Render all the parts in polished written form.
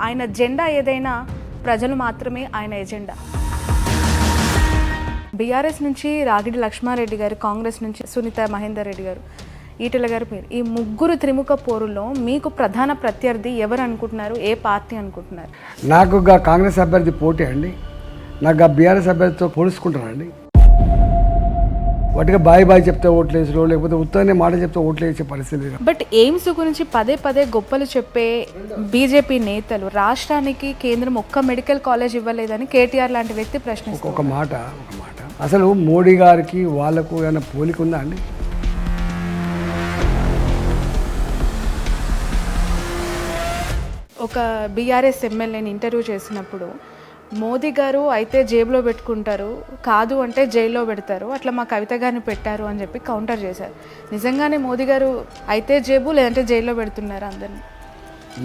ఆయన జెండా ఏదైనా ప్రజలు మాత్రమే ఆయన ఎజెండా. బీఆర్ఎస్ నుంచి రాగిడి లక్ష్మారెడ్డి గారు, కాంగ్రెస్ నుంచి సునీత మహేందర్ రెడ్డి గారు, ఈటెల గారు పేరు, ఈ ముగ్గురు త్రిముఖ పోరులో మీకు ప్రధాన ప్రత్యర్థి ఎవరు అనుకుంటున్నారు? ఏ పార్టీ అనుకుంటున్నారు? నాకు కాంగ్రెస్ అభ్యర్థి పోటీ అండి. నాకు బీఆర్ఎస్ అభ్యర్థితో పోల్చుకుంటానండి. వాటిగా బాయ్ చెప్తే ఓట్లు వేసరు, లేకపోతే ఉత్తరనే మాట చెప్తే ఓట్లు వేసే పరిస్థితి. బట్ ఎయిమ్స్ గురించి పదే పదే గొప్పలు చెప్పే బీజేపీ నేతలు రాష్ట్రానికి కేంద్రం ఒక్క మెడికల్ కాలేజ్ ఇవ్వలేదని కేటీఆర్ లాంటి వ్యక్తి ప్రశ్నిస్తారు. ఒక మాట అసలు మోడీ గారికి వాళ్ళకు ఏమైనా పోలిక ఉందా అండి? ఒక బీఆర్ఎస్ ఎమ్మెల్యేని ఇంటర్వ్యూ చేసినప్పుడు మోదీ గారు అయితే జేబులో పెట్టుకుంటారు, కాదు అంటే జైల్లో పెడతారు, అట్లా మా కవిత గారిని పెట్టారు అని చెప్పి కౌంటర్ చేశారు. నిజంగానే మోదీ గారు అయితే జేబు లేదంటే జైల్లో పెడుతున్నారు అందరినీ?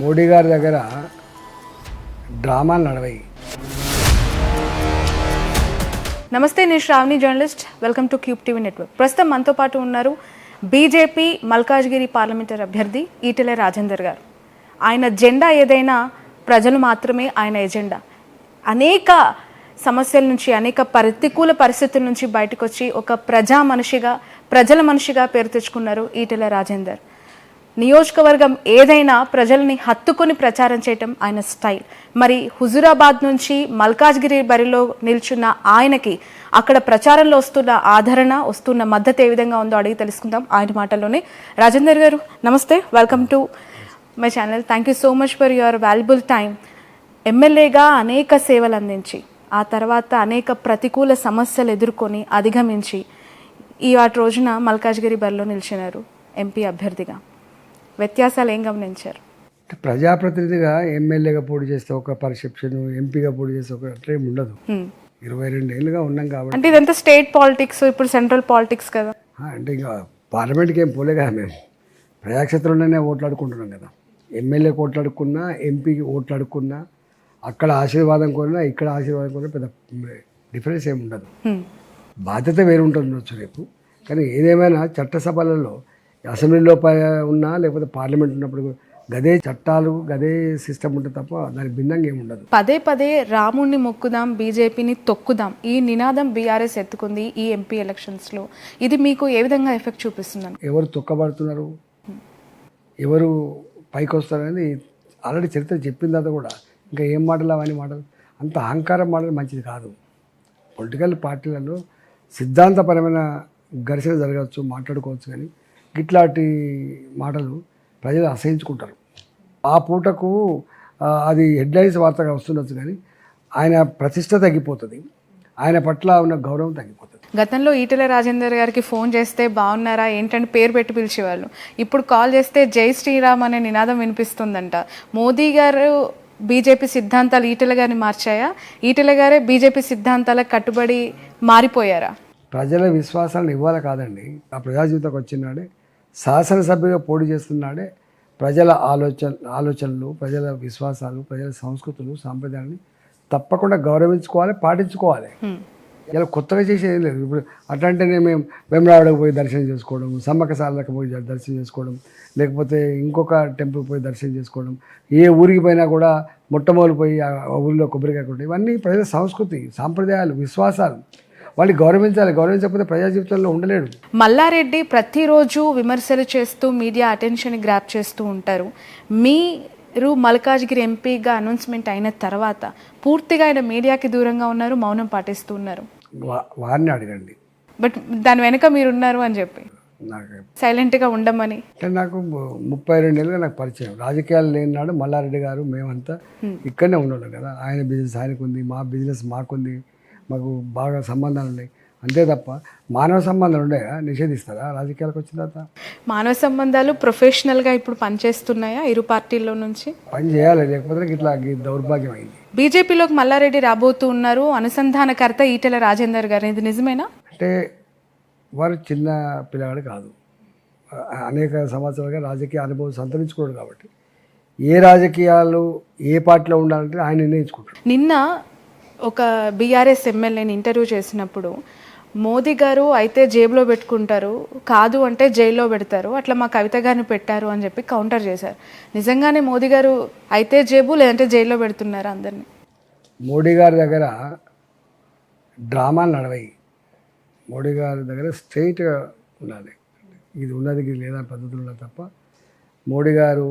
మోడీ గారి దగ్గర డ్రామాలు నడవాయి. నమస్తే, నేను Shravani, journalist. Welcome to Cube TV network. ప్రస్తుతం మనతో పాటు ఉన్నారు బీజేపీ మల్కాజ్గిరి పార్లమెంటరీ అభ్యర్థి ఈటెల రాజేందర్ గారు. ఆయన జెండా ఏదైనా ప్రజలు మాత్రమే ఆయన ఎజెండా. అనేక సమస్యల నుంచి, అనేక ప్రతికూల పరిస్థితుల నుంచి బయటకు వచ్చి ఒక ప్రజల మనిషిగా పేరు తెచ్చుకున్నారు ఈటెల రాజేందర్. నియోజకవర్గం ఏదైనా ప్రజల్ని హత్తుకొని ప్రచారం చేయటం ఆయన స్టైల్. మరి హుజూరాబాద్ నుంచి మల్కాజ్గిరి బరిలో నిల్చున్న ఆయనకి అక్కడ ప్రచారంలో వస్తున్న ఆదరణ, వస్తున్న మద్దతు ఏ విధంగా ఉందో అడిగి తెలుసుకుందాం ఆయన మాటల్లోనే. రాజేందర్ గారు నమస్తే, welcome to my channel. Thank you so much for your valuable time. ఎమ్మెల్యేగా అనేక సేవలు అందించి, ఆ తర్వాత అనేక ప్రతికూల సమస్యలు ఎదుర్కొని అధిగమించి వాటి రోజున మల్కాజ్గిరి బరిలో నిలిచినారు ఎంపీ అభ్యర్థిగా. వ్యత్యాసాలు ఏం గమనించారు? ప్రజాప్రతినిధిగా ఎమ్మెల్యేగా పోటీ చేస్తే ఒక పర్సెప్షన్, ఎంపీగా పోటీ చేస్తే ఒక ట్రేమ్ ఉండదు. 22 ఏళ్ళుగా ఉన్నాం కాబట్టి. అంటే ఇదంతా స్టేట్ పాలిటిక్స్, ఇప్పుడు సెంట్రల్ పాలిటిక్స్ కదా. అంటే ఇంకా పార్లమెంట్కి ఏం పోలే కదా, మేము ప్రజాక్షేత్రంలోనే ఓట్లాడుకుంటున్నాం కదా. ఎమ్మెల్యేకి ఓట్లాడుకున్నా, ఎంపీకి ఓట్లాడుకున్నా, అక్కడ ఆశీర్వాదం కొన్నా, ఇక్కడ ఆశీర్వాదం కొన్నా పెద్ద డిఫరెన్స్ ఏమి ఉండదు. బాధ్యత వేరు ఉంటుండొచ్చు రేపు. కానీ ఏదేమైనా చట్టసభలలో, అసెంబ్లీలో ఉన్నా లేకపోతే పార్లమెంట్ ఉన్నప్పుడు గదే చట్టాలు, గదే సిస్టమ్ ఉంటుంది తప్ప దానికి భిన్నంగా ఏమి ఉండదు. పదే పదే రాముణ్ణి మొక్కుదాం, బీజేపీని తొక్కుదాం, ఈ నినాదం బీఆర్ఎస్ ఎత్తుకుంది ఈ ఎంపీ ఎలక్షన్స్లో. ఇది మీకు ఏ విధంగా ఎఫెక్ట్ చూపిస్తుంది? ఎవరు తొక్కబడుతున్నారు, ఎవరు పైకి వస్తారనేది ఆల్రెడీ చరిత్ర చెప్పిన తర్వాత కూడా ఇంకా ఏం మాటలు, అవన్నీ మాటలు, అంత అహంకారం మాటలు మంచిది కాదు. పొలిటికల్ పార్టీలలో సిద్ధాంతపరమైన ఘర్షణ జరగవచ్చు, మాట్లాడుకోవచ్చు, కానీ ఇట్లాంటి మాటలు ప్రజలు అసహించుకుంటారు. ఆ పూటకు అది హెడ్లైన్స్ వార్తగా వస్తుండొచ్చు, కానీ ఆయన ప్రతిష్ట తగ్గిపోతుంది, ఆయన పట్ల ఉన్న గౌరవం తగ్గిపోతుంది. గతంలో ఈటెల రాజేందర్ గారికి ఫోన్ చేస్తే బాగున్నారా ఏంటంటే పేరు పెట్టి పిలిచేవాళ్ళు. ఇప్పుడు కాల్ చేస్తే జై శ్రీరామ్ అనే నినాదం వినిపిస్తుందంట. మోదీ గారు బీజేపీ సిద్ధాంతాలు ఈటెల గారిని మార్చాయా? ఈటెల గారే బీజేపీ సిద్ధాంతాలకు కట్టుబడి మారిపోయారా? ప్రజల విశ్వాసాలను ఇవ్వాలి కాదండి. ఆ ప్రజా జీవితంకి వచ్చినాడే, శాసనసభ్యుగా పోటీ చేస్తున్నాడే ప్రజల ఆలోచనలు, ప్రజల విశ్వాసాలు, ప్రజల సంస్కృతులు, సాంప్రదాయాన్ని తప్పకుండా గౌరవించుకోవాలి, పాటించుకోవాలి. ఇలా కొత్తగా చేసేది లేదు. ఇప్పుడు అట్లాంటినే మేము వేములవాడకు పోయి దర్శనం చేసుకోవడం, సమ్మక్క సార్లకు పోయి దర్శనం చేసుకోవడం, లేకపోతే ఇంకొక టెంపుల్ పోయి దర్శనం చేసుకోవడం, ఏ ఊరికి పోయినా కూడా మొట్టమొదలు పోయి ఆ ఊరిలో కొబ్బరికాయ కొట్టడం, ఇవన్నీ ప్రజల సంస్కృతి, సాంప్రదాయాలు, విశ్వాసాలు. వాళ్ళు గౌరవించాలి. గౌరవించకపోతే ప్రజా జీవితంలో ఉండలేడు. మల్లారెడ్డి ప్రతిరోజు విమర్శలు చేస్తూ మీడియా అటెన్షన్ గ్రాప్ చేస్తూ ఉంటారు. మీరు మల్కాజ్గిరి ఎంపీగా అనౌన్స్మెంట్ అయిన తర్వాత పూర్తిగా ఆయన మీడియాకి దూరంగా ఉన్నారు, మౌనం పాటిస్తూ ఉన్నారు. వారిని అడగండి. బట్ దాని వెనుక మీరున్నారు అని చెప్పి నాకు సైలెంట్గా ఉండమని. అంటే నాకు 32 ఏళ్ళుగా నాకు పరిచయం. రాజకీయాలు లేని నాడు మల్లారెడ్డి గారు మేమంతా ఇక్కడనే ఉండడం కదా. ఆయన బిజినెస్ ఆయనకు ఉంది, మా బిజినెస్ మాకుంది, మాకు బాగా సంబంధాలు ఉన్నాయి. అంతే తప్ప మానవ సంబంధాలు ఉన్నాయా? నిషేధిస్తారా రాజకీయాలకు వచ్చిన తర్వాత? మానవ సంబంధాలు ప్రొఫెషనల్గా ఇప్పుడు పనిచేస్తున్నాయా ఇరు పార్టీల్లో నుంచి? పని చేయాలి, లేకపోతే ఇట్లా దౌర్భాగ్యం అయింది. బీజేపీలోకి మల్లారెడ్డి రాబోతూ ఉన్నారు, అనుసంధానకర్త ఈటెల రాజేందర్ గారు. ఇది నిజమేనా? అంటే వారు చిన్న పిల్లగాడు కాదు, అనేక సంవత్సరాలుగా రాజకీయ అనుభవం సంతరించుకోడు కాబట్టి ఏ రాజకీయాలు ఏ పార్టీలో ఉండాలంటే ఆయన నిర్ణయించుకుంటాడు. నిన్న ఒక బీఆర్ఎస్ ఎమ్మెల్యేని ఇంటర్వ్యూ చేసినప్పుడు మోదీ గారు అయితే జేబులో పెట్టుకుంటారు, కాదు అంటే జైల్లో పెడతారు, అట్లా మా కవిత గారిని పెట్టారు అని చెప్పి కౌంటర్ చేశారు. నిజంగానే మోదీ గారు అయితే జేబు లేదంటే జైల్లో పెడుతున్నారు అందరినీ? మోడీ గారి దగ్గర డ్రామాలు నడవాయి. మోడీ గారి దగ్గర స్ట్రైట్గా ఉండాలి. ఇది ఉన్నది ఇది లేదా పద్ధతులు ఉన్నది తప్ప మోడీ గారు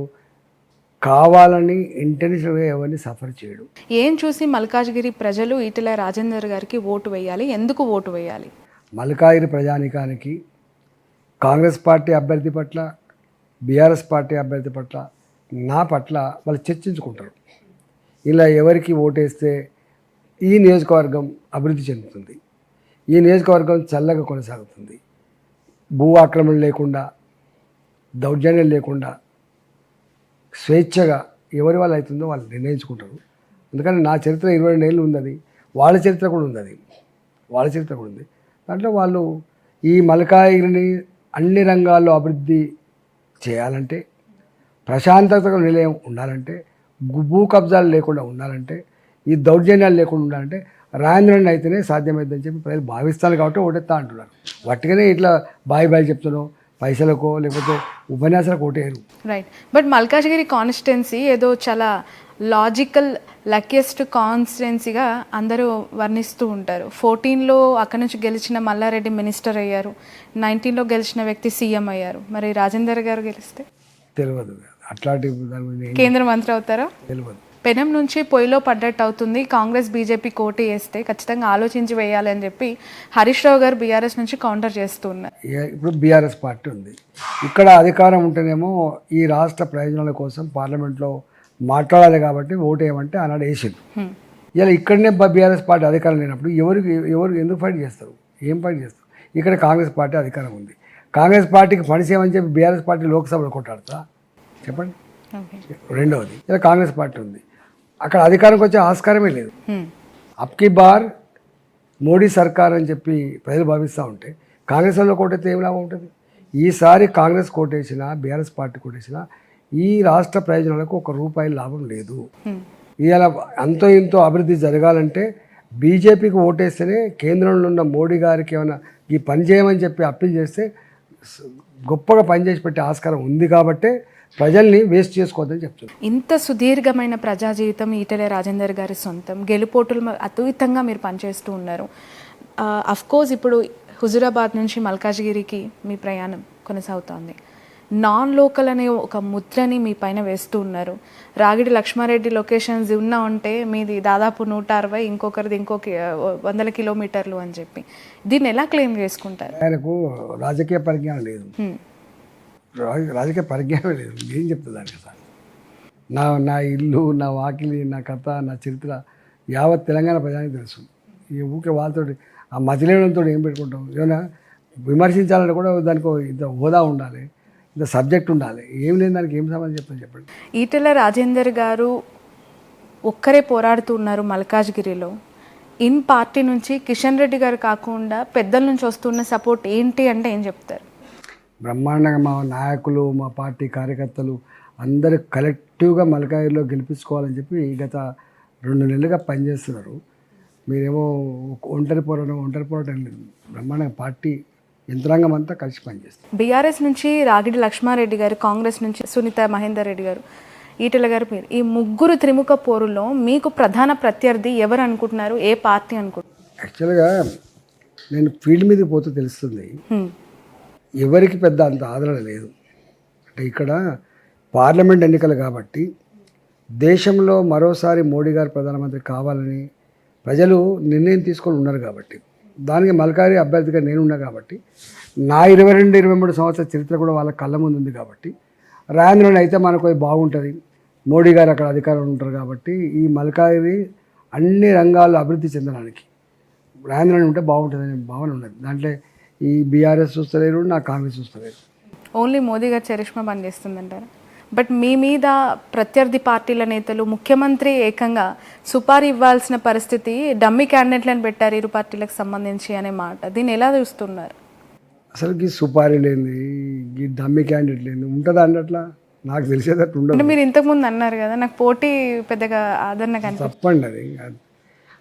కావాలని ఇంటెన్షన్గా ఎవరిని సఫర్ చేయడు. ఏం చూసి మల్కాజ్గిరి ప్రజలు ఈటెల రాజేందర్ గారికి ఓటు వేయాలి, ఎందుకు ఓటు వేయాలి? మల్కాజ్గిరి ప్రజానికానికి కాంగ్రెస్ పార్టీ అభ్యర్థి పట్ల, బీఆర్ఎస్ పార్టీ అభ్యర్థి పట్ల, నా పట్ల వాళ్ళు చర్చించుకుంటారు. ఇలా ఎవరికి ఓటేస్తే ఈ నియోజకవర్గం అభివృద్ధి చెందుతుంది, ఈ నియోజకవర్గం చల్లగా కొనసాగుతుంది, భూ ఆక్రమణ లేకుండా, దౌర్జన్యం లేకుండా, స్వేచ్ఛగా ఎవరి వాళ్ళు అవుతుందో వాళ్ళు నిర్ణయించుకుంటారు. ఎందుకంటే నా చరిత్ర 22 ఏళ్ళు ఉంది, వాళ్ళ చరిత్ర కూడా ఉంది, వాళ్ళ చరిత్ర కూడా ఉంది. దాంట్లో వాళ్ళు ఈ మల్కాజ్గిరిని అన్ని రంగాల్లో అభివృద్ధి చేయాలంటే, ప్రశాంతత నిలయం ఉండాలంటే, భూ కబ్జాలు లేకుండా ఉండాలంటే, ఈ దౌర్జన్యాలు లేకుండా ఉండాలంటే రాజేంద్రన్ అయితేనే సాధ్యమైందని చెప్పి ప్రజలు భావిస్తారు కాబట్టి ఓటెత్తా అంటున్నారు. వాటికనే ఇట్లా బాయి చెప్తున్నావు, పైసలకో లేకపోతే ఉపన్యాసాలకు ఓటేయరు. రైట్. బట్ మల్కాజ్గిరి కాన్స్టిట్యున్సీ ఏదో చాలా లాజికల్ లక్కీయెస్ట్ కాన్స్టిట్యున్సీగా అందరూ వర్ణిస్తూ ఉంటారు. 14లో అక్కడి నుంచి గెలిచిన మల్లారెడ్డి మినిస్టర్ అయ్యారు, 19లో గెలిచిన వ్యక్తి సీఎం అయ్యారు. మరి రాజేందర్ గారు గెలిస్తే తెలియదు, అట్లాంటి దాని మీద కేంద్ర మంత్రి అవుతారా? తెలియదు. పెనం నుంచి పొయ్యిలో పడ్డట్టు అవుతుంది. కాంగ్రెస్ బీజేపీ కోటి వేస్తే ఖచ్చితంగా ఆలోచించి వేయాలి అని చెప్పి హరీష్ రావు గారు బీఆర్ఎస్ నుంచి కౌంటర్ చేస్తున్నారు. ఇప్పుడు బీఆర్ఎస్ పార్టీ ఉంది, ఇక్కడ అధికారం ఉంటేనేమో ఈ రాష్ట్ర ప్రయోజనాల కోసం పార్లమెంట్లో మాట్లాడాలి కాబట్టి ఓటు వేయమంటే ఆనాడు వేసింది. ఇలా ఇక్కడనే బీఆర్ఎస్ పార్టీ అధికారం లేనప్పుడు ఎవరు ఎందుకు ఫైట్ చేస్తారు, ఏం ఫైట్ చేస్తారు? ఇక్కడ కాంగ్రెస్ పార్టీ అధికారం ఉంది, కాంగ్రెస్ పార్టీకి ఫండ్స్ ఏమని చెప్పి బీఆర్ఎస్ పార్టీ లోక్సభలో కొట్టాడుతా చెప్పండి. రెండవది, ఇలా కాంగ్రెస్ పార్టీ ఉంది, అక్కడ అధికారంకి వచ్చే ఆస్కారమే లేదు. అబ్కి బార్ మోడీ సర్కార్ అని చెప్పి ప్రజలు భావిస్తూ ఉంటే కాంగ్రెస్ వాళ్ళు కోటైతే ఏం లాభం ఉంటుంది? ఈసారి కాంగ్రెస్ కోటేసినా బీఆర్ఎస్ పార్టీ కోటేసినా ఈ రాష్ట్ర ప్రయోజనాలకు ₹1 లాభం లేదు. ఇవాళ అంతో ఇంతో అభివృద్ధి జరగాలంటే బీజేపీకి ఓటేస్తేనే కేంద్రంలో ఉన్న మోడీ గారికి ఏమైనా ఈ పని చేయమని చెప్పి అప్పీల్ చేస్తే గొప్పగా పనిచేసి పెట్టే ఆస్కారం ఉంది కాబట్టే ప్రజల్ని వేస్ట్ చేసుకోవద్దని చెప్తున్నారు. ఇంత సుదీర్ఘమైన ప్రజా జీవితం ఈటెల రాజేందర్ గారి సొంతం, గెలుపోటులు అతీతంగా మీరు పనిచేస్తూ ఉన్నారు. అఫ్కోర్స్ ఇప్పుడు హుజురాబాద్ నుంచి మల్కాజ్గిరికి మీ ప్రయాణం కొనసాగుతోంది. నాన్ లోకల్ అనే ఒక ముద్రని మీ పైన వేస్తూ ఉన్నారు. రాగిడి లక్ష్మారెడ్డి లొకేషన్స్ ఉన్నా ఉంటే మీది దాదాపు 160, ఇంకొకరిది 100 కిలోమీటర్లు అని చెప్పి దీన్ని ఎలా క్లెయిమ్ చేసుకుంటారు? ఆయనకు రాజకీయ పరిజ్ఞానం లేదు, రాజకీయ పరిజ్ఞానం లేదు. ఏం చెప్తుంది దానికి? సార్ నా ఇల్లు, నా వాకిలి, నా కథ, నా చరిత్ర యావత్ తెలంగాణ ప్రజానికి తెలుసు. ఈ ఊకే వాళ్ళతో ఆ మతిలేనంతో ఏం పెట్టుకుంటాం? ఏమైనా విమర్శించాలంటే కూడా దానికి ఇంత హోదా ఉండాలి, ఇంత సబ్జెక్ట్ ఉండాలి. ఏం లేని దానికి ఏం సమాధానం చెప్తాను చెప్పండి. ఈటెల రాజేందర్ గారు ఒక్కరే పోరాడుతున్నారు మల్కాజ్గిరిలో. ఇన్ పార్టీ నుంచి కిషన్ రెడ్డి గారు కాకుండా పెద్దల నుంచి వస్తున్న సపోర్ట్ ఏంటి అంటే ఏం చెప్తారు? బ్రహ్మాండంగా మా నాయకులు, మా పార్టీ కార్యకర్తలు అందరూ కలెక్టివ్గా మల్కాజ్గిరిలో గెలిపించుకోవాలని చెప్పి గత 2 నెలలుగా పనిచేస్తున్నారు. మీరేమో ఒంటరి పోరాటం లేదు, బ్రహ్మాండంగా పార్టీ యంత్రాంగం అంతా కలిసి పనిచేస్తారు. బీఆర్ఎస్ నుంచి రాగిడి లక్ష్మారెడ్డి గారు, కాంగ్రెస్ నుంచి సునీత మహేందర్ రెడ్డి గారు, ఈటెల గారు, మీరు ఈ ముగ్గురు త్రిముఖ పోరులో మీకు ప్రధాన ప్రత్యర్థి ఎవరు అనుకుంటున్నారు? ఏ పార్టీ అనుకుంటున్నారు? యాక్చువల్గా నేను ఫీల్డ్ మీదకి పోతే తెలుస్తుంది, ఎవరికి పెద్ద అంత ఆదరణ లేదు. అంటే ఇక్కడ పార్లమెంట్ ఎన్నికలు కాబట్టి దేశంలో మరోసారి మోడీ గారు ప్రధానమంత్రి కావాలని ప్రజలు నిర్ణయం తీసుకొని ఉన్నారు కాబట్టి, దానికి మల్కాజ్గిరి అభ్యర్థిగా నేను ఉన్నా కాబట్టి, నా 22-23 సంవత్సరాల చరిత్ర కూడా వాళ్ళ కళ్ళ ముందు ఉంది కాబట్టి, రాజేంద్రన్ అయితే మనకు బాగుంటుంది, మోడీ గారు అక్కడ అధికారంలో ఉంటారు కాబట్టి ఈ మల్కాజ్గిరి అన్ని రంగాల్లో అభివృద్ధి చెందడానికి రాజేంద్రన్ ఉంటే బాగుంటుందనే భావన ఉన్నది. దాంట్లో ఈ బీఆర్ఎస్ చూస్తలేరు, నా కాంగ్రెస్ చూస్తలేరు. ఓన్లీ మోదీ గారు చరిష్మా పనిచేస్తుందంటారా? బట్ మీ మీద ప్రత్యర్థి పార్టీల నేతలు, ముఖ్యమంత్రి ఏకంగా సుపారీ ఇవ్వాల్సిన పరిస్థితి, డమ్మీ క్యాండిడేట్లను పెట్టారు ఇరు పార్టీలకు సంబంధించి అనే మాట, దీన్ని ఎలా చూస్తున్నారు? అసలు ఈ సుపారీ లేని, ఈ డమ్మీ క్యాండిడేట్ లేని ఉంటుందా అన్నట్లా నాకు తెలిసేటట్టు ఉండదు. అంటే మీరు ఇంతకుముందు అన్నారు కదా, నాకు పోటీ పెద్దగా ఆదరణ కానీ తప్పండి అది.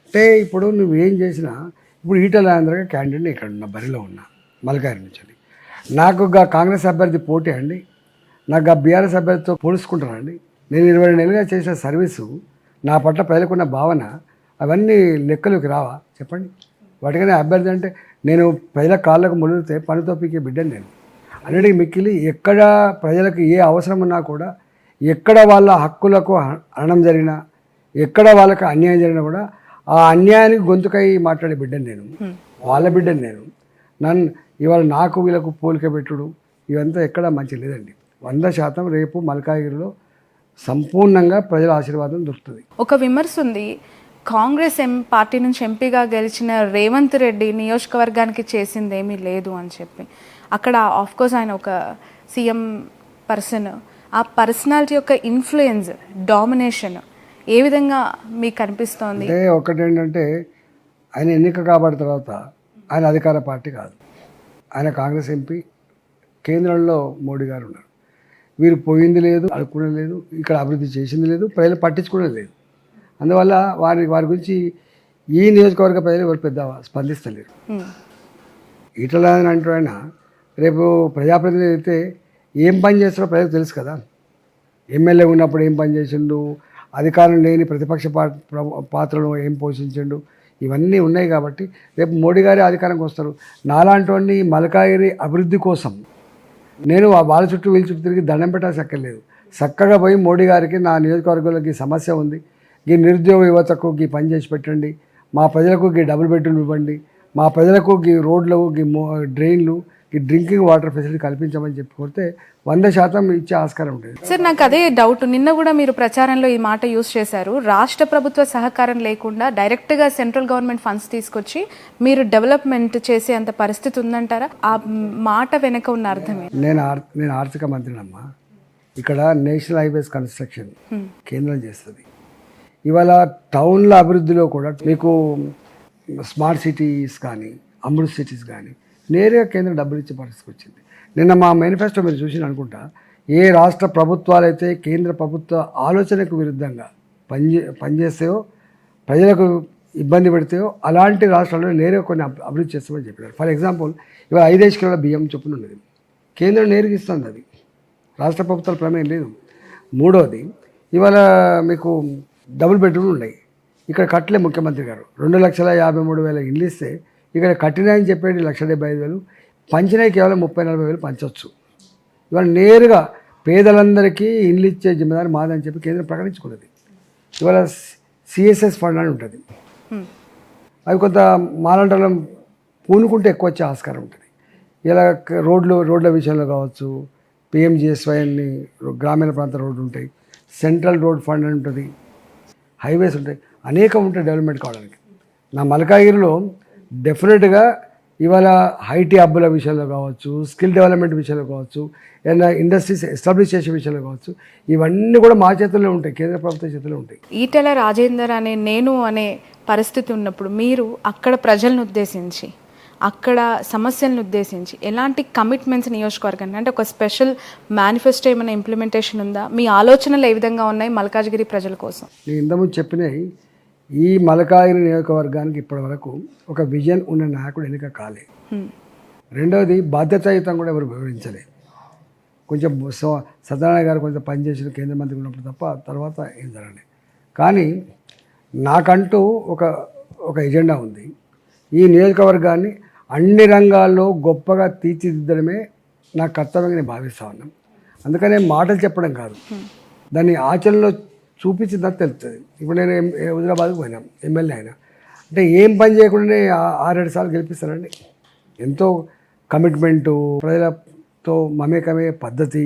అంటే ఇప్పుడు నువ్వేం చేసినా ఇప్పుడు ఈటల రాజేందర్ క్యాండిడేట్ ఇక్కడ ఉన్న బరిలో ఉన్నా మల్కారి నుంచి. నాకు కాంగ్రెస్ అభ్యర్థి పోటీ అండి, నాకు బీఆర్ఎస్ అభ్యర్థితో పోల్చుకుంటానండి. నేను 22 నెలలుగా చేసిన సర్వీసు, నా పట్ల ప్రజలకున్న భావన, అవన్నీ లెక్కలోకి రావా చెప్పండి? వాటికనే అభ్యర్థి అంటే నేను ప్రజల కాళ్ళకు ములిగితే పనితో పీకే బిడ్డను నేను. అన్నిటికీ మిక్కిలి ఎక్కడ ప్రజలకు ఏ అవసరం ఉన్నా కూడా, ఎక్కడ వాళ్ళ హక్కులకు హరణం జరిగినా, ఎక్కడ వాళ్ళకి అన్యాయం జరిగినా కూడా ఆ అన్యాయానికి గొంతుకై మాట్లాడే బిడ్డను నేను, వాళ్ళ బిడ్డను నేను. నన్ను ఇవాళ నాకు వీళ్ళకు పోలిక పెట్టుడు ఇవంతా ఎక్కడ మంచి లేదండి. 100% రేపు మల్కాజ్గిరిలో సంపూర్ణంగా ప్రజల ఆశీర్వాదం దొరుకుతుంది. ఒక విమర్శ ఉంది, కాంగ్రెస్ పార్టీ నుంచి ఎంపీగా గెలిచిన రేవంత్ రెడ్డి నియోజకవర్గానికి చేసింది ఏమీ లేదు అని చెప్పి. అక్కడ ఆఫ్కోర్స్ ఆయన ఒక సీఎం పర్సన్, ఆ పర్సనాలిటీ యొక్క ఇన్ఫ్లుయెన్స్, డామినేషన్ ఏ విధంగా మీకు కనిపిస్తోంది? అంటే ఒకటేంటంటే ఆయన ఎన్నిక కాబడిన తర్వాత ఆయన అధికార పార్టీ కాదు, ఆయన కాంగ్రెస్ ఎంపీ, కేంద్రంలో మోడీ గారు ఉన్నారు. వీరు పోయింది లేదు, అడుక్కునేది లేదు, ఇక్కడ అభివృద్ధి చేసింది లేదు, ప్రజలు పట్టించుకునేది లేదు. అందువల్ల వారి గురించి ఈ నియోజకవర్గ ప్రజలు ఎవరు పెద్ద స్పందిస్తలేరు. ఈటల అంటూ ఆయన రేపు ప్రజాప్రతినిధి అయితే ఏం పని చేస్తారో ప్రజలకు తెలుసు కదా. ఎమ్మెల్యే ఉన్నప్పుడు ఏం పని చేసిండు, అధికారం లేని ప్రతిపక్ష పాత్రను ఏం పోషించిండు, ఇవన్నీ ఉన్నాయి. కాబట్టి రేపు మోడీ గారి అధికారంకి వస్తారు. నాలాంటి మల్కాజ్గిరి అభివృద్ధి కోసం నేను వాళ్ళ చుట్టూ వీళ్ళ చుట్టూ తిరిగి దండం పెట్టాల్సి అక్కర్లేదు. చక్కగా పోయి మోడీ గారికి నా నియోజకవర్గంలోకి సమస్య ఉంది, ఈ నిరుద్యోగ యువతకు ఈ పని చేసి పెట్టండి, మా ప్రజలకు ఈ డబుల్ బెడ్రూమ్ ఇవ్వండి, మా ప్రజలకు ఈ రోడ్లు, ఈ డ్రైన్లు, ఈ డ్రింకింగ్ వాటర్ ఫెసిలిటీ కల్పించమని చెప్పి కొడితే 100% ఇచ్చే ఆస్కారం ఉంటుంది. సార్, నాకు అదే డౌట్. నిన్న కూడా మీరు ప్రచారంలో ఈ మాట యూజ్ చేశారు, రాష్ట్ర ప్రభుత్వ సహకారం లేకుండా డైరెక్ట్గా సెంట్రల్ గవర్నమెంట్ ఫండ్స్ తీసుకొచ్చి మీరు డెవలప్మెంట్ చేసే అంత పరిస్థితి ఉందంటారా? ఆ మాట వెనక ఉన్న అర్థమే. నేను ఆర్థిక మంత్రినమ్మా. ఇక్కడ నేషనల్ హైవేస్ కన్స్ట్రక్షన్ కేంద్రం చేస్తుంది. ఇవాళ టౌన్ల అభివృద్ధిలో కూడా మీకు స్మార్ట్ సిటీస్ కానీ, అమృత్ సిటీస్ కానీ నేరుగా కేంద్రం డబ్బులు ఇచ్చే పరిస్థితికి వచ్చింది. నిన్న మా మేనిఫెస్టో మీరు చూసి అనుకుంటా, ఏ రాష్ట్ర ప్రభుత్వాలు అయితే కేంద్ర ప్రభుత్వ ఆలోచనకు విరుద్ధంగా పనిచేస్తాయో, ప్రజలకు ఇబ్బంది పెడతాయో అలాంటి రాష్ట్రాల్లో నేరుగా కొన్ని అభివృద్ధి చేస్తామని చెప్పారు. ఫర్ ఎగ్జాంపుల్, ఇవాళ 5 కిలోల బియ్యం చొప్పున ఉన్నది, కేంద్రం నేరుగా ఇస్తుంది, అది రాష్ట్ర ప్రభుత్వాల ప్రమేయం లేదు. మూడవది, ఇవాళ మీకు డబుల్ బెడ్రూమ్లు ఉన్నాయి, ఇక్కడ కట్టలే ముఖ్యమంత్రి గారు 2,53,000 ఇల్లు ఇస్తే ఇక్కడ కట్టినాయని చెప్పేది 1,75,000, పంచినాయి కేవలం 30,40,000 పంచవచ్చు. ఇవాళ నేరుగా పేదలందరికీ ఇల్లు ఇచ్చే జిమ్మదారి మాదని చెప్పి కేంద్రం ప్రకటించుకున్నది. ఇవాళ సిఎస్ఎస్ ఫండ్ అని ఉంటుంది, అవి కొంత మాలంటలం పూనుకుంటే ఎక్కువ వచ్చే ఆస్కారం ఉంటుంది. ఇలా రోడ్ల విషయంలో కావచ్చు, పిఎంజిఎస్వై అని గ్రామీణ ప్రాంత రోడ్లు ఉంటాయి, సెంట్రల్ రోడ్ ఫండ్ అని ఉంటుంది, హైవేస్ ఉంటాయి, అనేకం ఉంటాయి డెవలప్మెంట్ కావడానికి. నా మల్కాజ్గిరిలో డెఫినెట్గా ఇవాళ ఐటీ హబ్బుల విషయంలో కావచ్చు, స్కిల్ డెవలప్మెంట్ విషయంలో కావచ్చు, ఏదైనా ఇండస్ట్రీస్ ఎస్టాబ్లిష్ చేసే విషయంలో కావచ్చు, ఇవన్నీ కూడా మా చేతుల్లో ఉంటాయి, కేంద్ర ప్రభుత్వ చేతుల్లో ఉంటాయి. ఈటెల రాజేందర్ అనే పరిస్థితి ఉన్నప్పుడు మీరు అక్కడ ప్రజలను ఉద్దేశించి, అక్కడ సమస్యలను ఉద్దేశించి ఎలాంటి కమిట్మెంట్స్ నియోజకవర్గానికి, అంటే ఒక స్పెషల్ మేనిఫెస్టో ఏమైనా ఇంప్లిమెంటేషన్ ఉందా? మీ ఆలోచనలు ఏ విధంగా ఉన్నాయి మల్కాజ్గిరి ప్రజల కోసం? నేను ఇంతకుముందు చెప్పినాయి, ఈ మల్కాజ్గిరి నియోజకవర్గానికి ఇప్పటి వరకు ఒక విజన్ ఉన్న నాయకుడు ఎన్నిక కాలే. రెండవది, బాధ్యతాయుతం కూడా ఎవరు వివరించలే. కొంచెం సత్యనారాయణ గారు కొంచెం పనిచేసిన కేంద్ర మంత్రి ఉన్నప్పుడు తప్ప తర్వాత ఏం జరగలేదు. కానీ నాకంటూ ఒక ఎజెండా ఉంది. ఈ నియోజకవర్గాన్ని అన్ని రంగాల్లో గొప్పగా తీర్చిదిద్దడమే నా కర్తవ్యంగా నేను భావిస్తూ ఉన్నాను. అందుకనే మాటలు చెప్పడం కాదు, దాన్ని ఆచరణలో చూపించిందని తెలుస్తుంది. ఇప్పుడు నేను హైదరాబాద్కి పోయినా, ఎమ్మెల్యే అయినా అంటే ఏం పని చేయకుండానే 6-7 సార్లు గెలిపిస్తానండి. ఎంతో కమిట్మెంటు, ప్రజలతో మమేకమయ్యే పద్ధతి,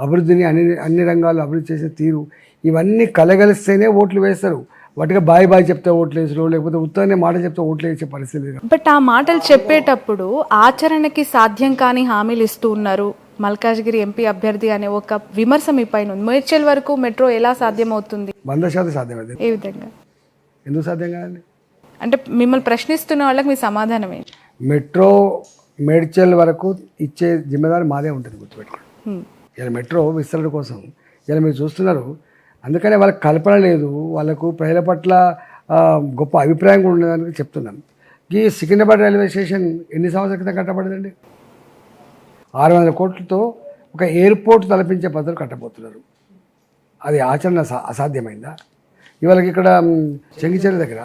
అభివృద్ధిని అన్ని రంగాల్లో అభివృద్ధి చేసే తీరు, ఇవన్నీ కలగలిస్తేనే ఓట్లు వేస్తారు. వాటిగా బాయ్ చెప్తే ఓట్లు వేసరు, లేకపోతే ఉత్తరనే మాట చెప్తే ఓట్లు వేసే పరిస్థితి లేదు. బట్ ఆ మాటలు చెప్పేటప్పుడు ఆచరణకి సాధ్యం కాని హామీలు ఇస్తూ ఉన్నారు మల్కాజ్గిరి ఎంపీ అభ్యర్థి అనే ఒక విమర్శ మీ పైన ఉంది. మేడ్చల్ వరకు మెట్రో ఎలా సాధ్యమవుతుంది? 100% సాధ్యమైంది. ఏ విధంగా? ఎందుకు సాధ్యం కాదండి? అంటే మిమ్మల్ని ప్రశ్నిస్తున్న వాళ్ళకి మీ సమాధానం ఏంటి? మెట్రో మేడ్చల్ వరకు ఇచ్చే జిమ్మేదారి మాదే ఉంటుంది, గుర్తుపెట్టుకోండి. ఇలా మెట్రో విస్తరణ కోసం ఇలా మీరు చూస్తున్నారు. అందుకనే వాళ్ళకి కల్పన లేదు, వాళ్ళకు ప్రజల పట్ల గొప్ప అభిప్రాయం కూడా ఉండదని చెప్తున్నాను. ఈ సికింద్రాబాద్ రైల్వే స్టేషన్ ఎన్ని సంవత్సరాల క్రితం కట్టబడిందండి? 600 కోట్లతో ఒక ఎయిర్పోర్ట్ తలపించే పద్ధతులు కట్టబోతున్నారు. అది ఆచరణ అసాధ్యమైందా? ఇవాళకి ఇక్కడ చెంగిచెర్ల దగ్గర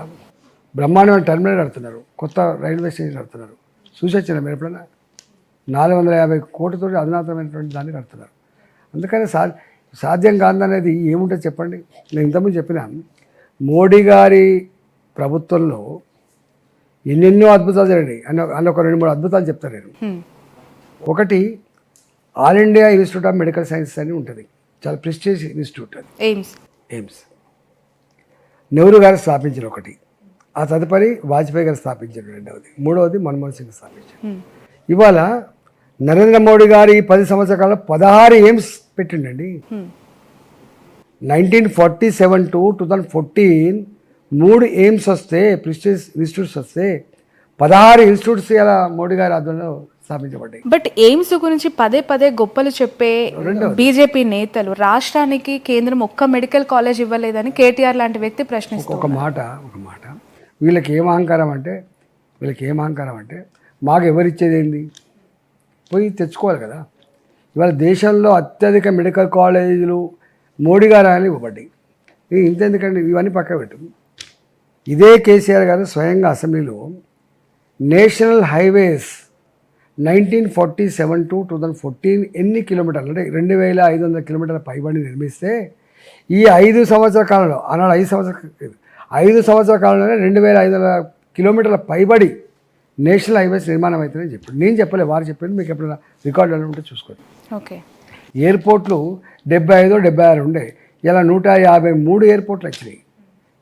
బ్రహ్మాండమైన టెర్మినల్ కడుతున్నారు, కొత్త రైల్వే స్టేషన్ కడుతున్నారు. చూసొచ్చిన మీరు ఎప్పుడైనా? 450 కోట్లతో అధునాతనమైనటువంటి దాన్ని కడుతున్నారు. అందుకని సాధ్యం కాదనేది ఏముంటుంది చెప్పండి? నేను ఇంతకుముందు చెప్పిన మోడీ గారి ప్రభుత్వంలో ఎన్నెన్నో అద్భుతాలు జరిగినాయి అని ఒక 2-3 అద్భుతాలు చెప్తాను నేను. ఒకటి, all India institute of medical sciences అని ఉంటుంది, చాలా ప్రెస్టీజ్ ఇన్స్టిట్యూట్ అది, ఎయిమ్స్. నెహ్రూ గారు స్థాపించిన ఒకటి, ఆ తదుపరి వాజ్పేయి గారు స్థాపించారు రెండవది, మూడవది మన్మోహన్ సింగ్ స్థాపించారు. ఇవాళ నరేంద్ర మోడీ గారు ఈ 10 సంవత్సరాల కాలంలో 16 ఎయిమ్స్ పెట్టిండండి. 1947 to 2014 3 ఎయిమ్స్ వస్తే, ప్రెస్టీజ్ ఇన్స్టిట్యూట్స్ వస్తే 16 ఇన్స్టిట్యూట్స్ ఇలా మోడీ గారి ఆధ్వర్యంలో స్థాపించబడ్డాయి. బట్ ఎయిమ్స్ గురించి పదే పదే గొప్పలు చెప్పే బీజేపీ నేతలు రాష్ట్రానికి కేంద్రం ఒక్క మెడికల్ కాలేజ్ ఇవ్వలేదని కేటీఆర్ లాంటి వ్యక్తి ప్రశ్నిస్తారు. ఒక మాట వీళ్ళకి ఏం అహంకారం అంటే మాకు ఎవరిచ్చేది ఏంది? పోయి తెచ్చుకోవాలి కదా. ఇవాళ దేశంలో అత్యధిక మెడికల్ కాలేజీలు మోడీ గారు అని ఇవ్వబడ్డాయి. ఇంతెందుకండి, ఇవన్నీ పక్క పెట్టు. ఇదే కేసీఆర్ గారు స్వయంగా అసెంబ్లీలో నేషనల్ హైవేస్ 1947 to 2014 ఎన్ని కిలోమీటర్లు అంటే 2500 కిలోమీటర్ల పైబడి నిర్మిస్తే ఈ 5 సంవత్సరాల కాలంలో, ఆనాడు 5 సంవత్సరాల కాలంలోనే 2500 కిలోమీటర్ల పైబడి నేషనల్ హైవేస్ నిర్మాణం అవుతుందని చెప్పాడు. నేను చెప్పలే, వారు చెప్పారు. మీకు ఎప్పుడైనా రికార్డులు ఉంటే చూసుకోండి. ఓకే. ఎయిర్పోర్ట్లు 75-76 ఉండే, ఇలా 153 ఎయిర్పోర్ట్లు వచ్చినాయి.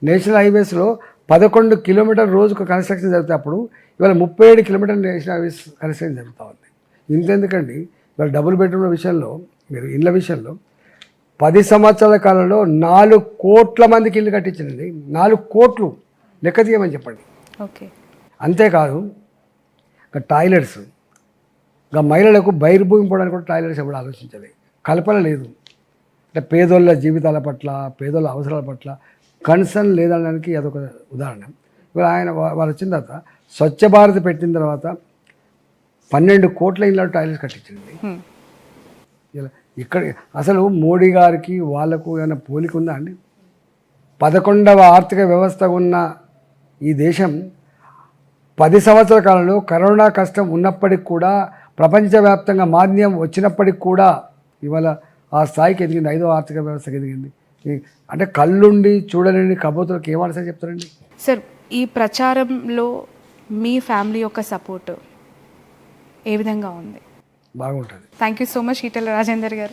నేషనల్ హైవేస్లో 11 కిలోమీటర్ రోజుకు కన్స్ట్రక్షన్ జరుగుతాయి. అప్పుడు ఇవాళ 37 కిలోమీటర్ల నేషనల్ హైవేస్ కన్స్ట్రక్షన్ జరుగుతూ ఉంది. ఇంతెందుకండి, ఇవాళ డబుల్ బెడ్రూమ్ల విషయంలో, మీరు ఇళ్ళ విషయంలో 10 సంవత్సరాల కాలంలో 4 కోట్ల మందికి ఇల్లు కట్టించిందండి. 4 కోట్లు లెక్క తీయమని చెప్పండి. ఓకే. అంతేకాదు, ఇంకా టాయిలెట్స్, ఇంకా మహిళలకు బహిర్భూమి పోవడానికి కూడా టాయిలెట్స్ ఎప్పుడు ఆలోచించాలి. కల్పన లేదు. అంటే పేదోళ్ళ జీవితాల పట్ల, పేదోళ్ళ అవసరాల పట్ల కన్సర్న్ లేదనడానికి అదొక ఉదాహరణ. ఇవాళ వాళ్ళు వచ్చిన తర్వాత స్వచ్ఛ భారత్ పెట్టిన తర్వాత 12 కోట్ల ఇళ్ళ టాయిలెట్స్ కట్టించింది. ఇలా ఇక్కడ అసలు మోడీ గారికి వాళ్ళకు ఏమైనా పోలిక ఉందా అండి? 11వ ఆర్థిక వ్యవస్థ ఉన్న ఈ దేశం 10 సంవత్సరాల కాలంలో కరోనా కష్టం ఉన్నప్పటికి కూడా, ప్రపంచవ్యాప్తంగా మాంద్యం వచ్చినప్పటికి కూడా ఇవాళ ఆ స్థాయికి ఎదిగింది. 5వ ఆర్థిక వ్యవస్థకి ఎదిగింది. అంటే కళ్ళుండి చూడలేని కబోతులకు ఏం ఆన్సర్ చెప్తారండి? సార్, ఈ ప్రచారంలో మీ ఫ్యామిలీ యొక్క సపోర్ట్ ఏ విధంగా ఉంది? బాగుంటుంది. Thank you so much Etela Rajender గారు.